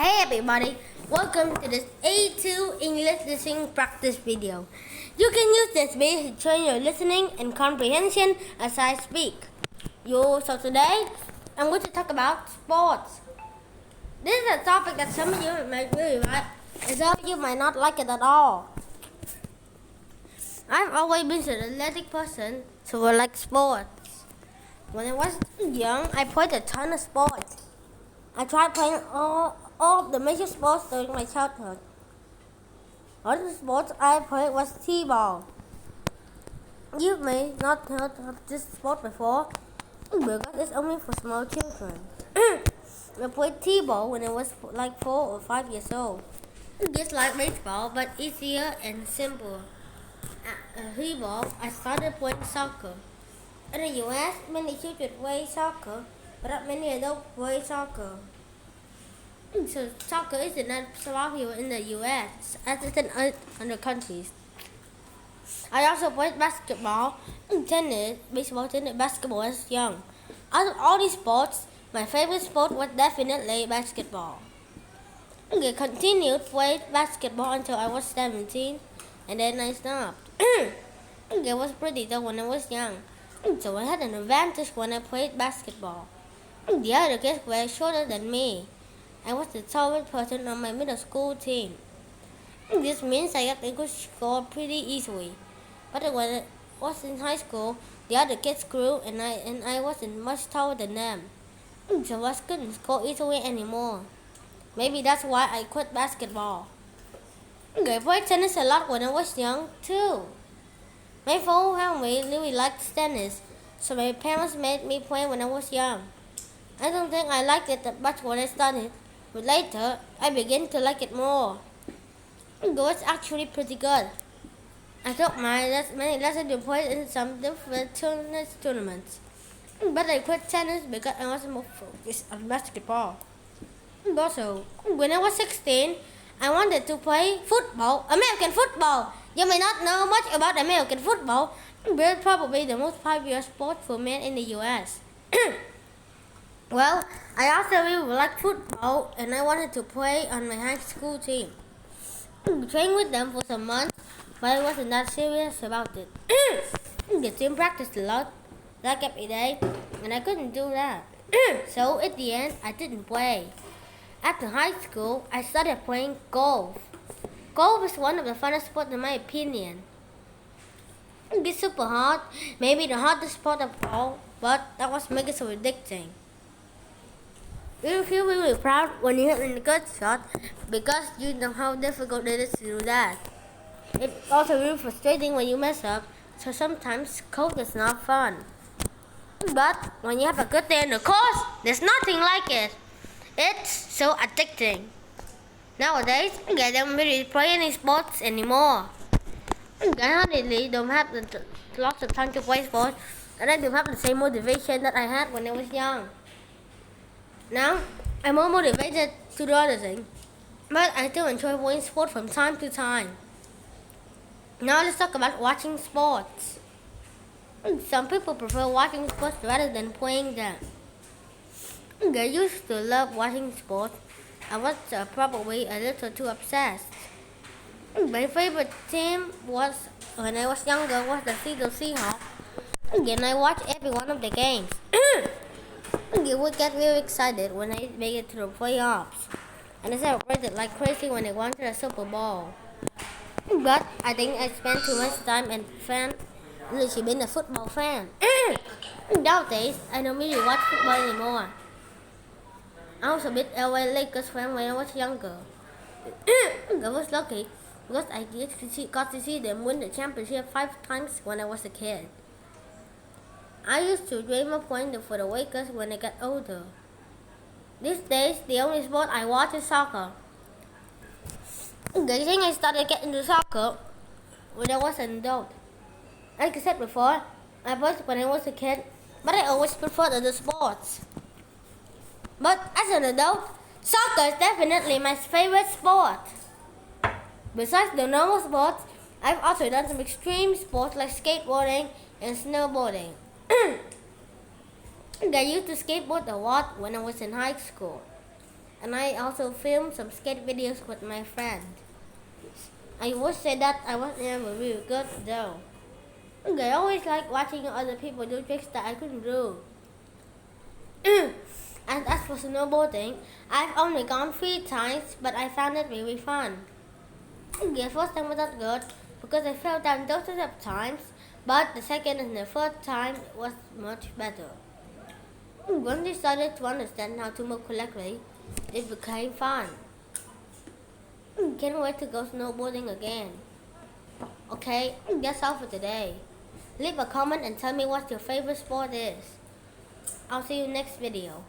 Hey everybody, welcome to this A2 English listening practice video. You can use this video to train your listening and comprehension as I speak. So today, I'm going to talk about sports. This is a topic that some of you might really like, and some of you might not like it at all. I've always been an athletic person, so I like sports. When I was young, I played a ton of sports. I tried playing all of the major sports during my childhood. One of the sports I played was T-ball. You may not heard of this sport before because it's only for small children. I played T-ball when I was like 4 or 5 years old. Just like baseball, but easier and simpler. At T-ball, I started playing soccer. In the US, many children play soccer, but not many adults play soccer. So soccer isn't that popular in the US as it's in other countries. I also played basketball, tennis, baseball, tennis, basketball as young. Out of all these sports, my favorite sport was definitely basketball. I continued playing basketball until I was 17, and then I stopped. I was pretty tall when I was young, so I had an advantage when I played basketball. The other kids were shorter than me. I was the tallest person on my middle school team. This means I got a good score pretty easily. But when I was in high school, the other kids grew and I wasn't much taller than them. So I couldn't score easily anymore. Maybe that's why I quit basketball. I played tennis a lot when I was young too. My whole family really liked tennis, so my parents made me play when I was young. I don't think I liked it that much when I started, but later I began to like it more. It was actually pretty good. I took many lessons to play in some different tennis tournaments, but I quit tennis because I was more focused on basketball. Also, when I was 16, I wanted to play football, American football. You may not know much about American football, but it's probably the most popular sport for men in the US. Well, I also really liked football and I wanted to play on my high school team. I trained with them for some months, but I wasn't that serious about it. The team practiced a lot, like every day, and I couldn't do that. So at the end, I didn't play. After high school, I started playing golf. Golf is one of the funnest sports in my opinion. It's super hard, maybe the hardest sport of all, but that was making it so addicting. You feel really proud when you hit a good shot because you know how difficult it is to do that. It's also really frustrating when you mess up, so sometimes golf is not fun. But when you have a good day on the course, there's nothing like it. It's so addicting. Nowadays, I don't really play any sports anymore. I hardly don't have lots of time to play sports, and I don't have the same motivation that I had when I was young. Now, I'm more motivated to do other things, but I still enjoy playing sports from time to time. Now let's talk about watching sports. Some people prefer watching sports rather than playing them. I used to love watching sports. I was probably a little too obsessed. My favorite team was, when I was younger, was the Seattle Seahawks. And I watched every one of the games. I would get really excited when I made it to the playoffs. And I celebrated like crazy when I won the Super Bowl. But I think I spent too much time and literally being a football fan. Nowadays, I don't really watch football anymore. I was a bit LA Lakers fan when I was younger. I was lucky because I got to see them win the championship 5 times when I was a kid. I used to dream of playing for the Lakers when I got older. These days, the only sport I watch is soccer. I think I started getting into soccer when I was an adult. Like I said before, I played when I was a kid, but I always preferred other sports. But as an adult, soccer is definitely my favorite sport. Besides the normal sports, I've also done some extreme sports like skateboarding and snowboarding. I used to skateboard a lot when I was in high school. and I also filmed some skate videos with my friend. I would say that I was never really good though. I always like watching other people do tricks that I couldn't do. And as for snowboarding, I've only gone 3 times, but I found it really fun. The first time was not good because I fell down dozens of times, but the second and the third time was much better. Once I started to understand how to move correctly, it became fun. Can't wait to go snowboarding again. Okay, that's all for today. Leave a comment and tell me what your favorite sport is. I'll see you next video.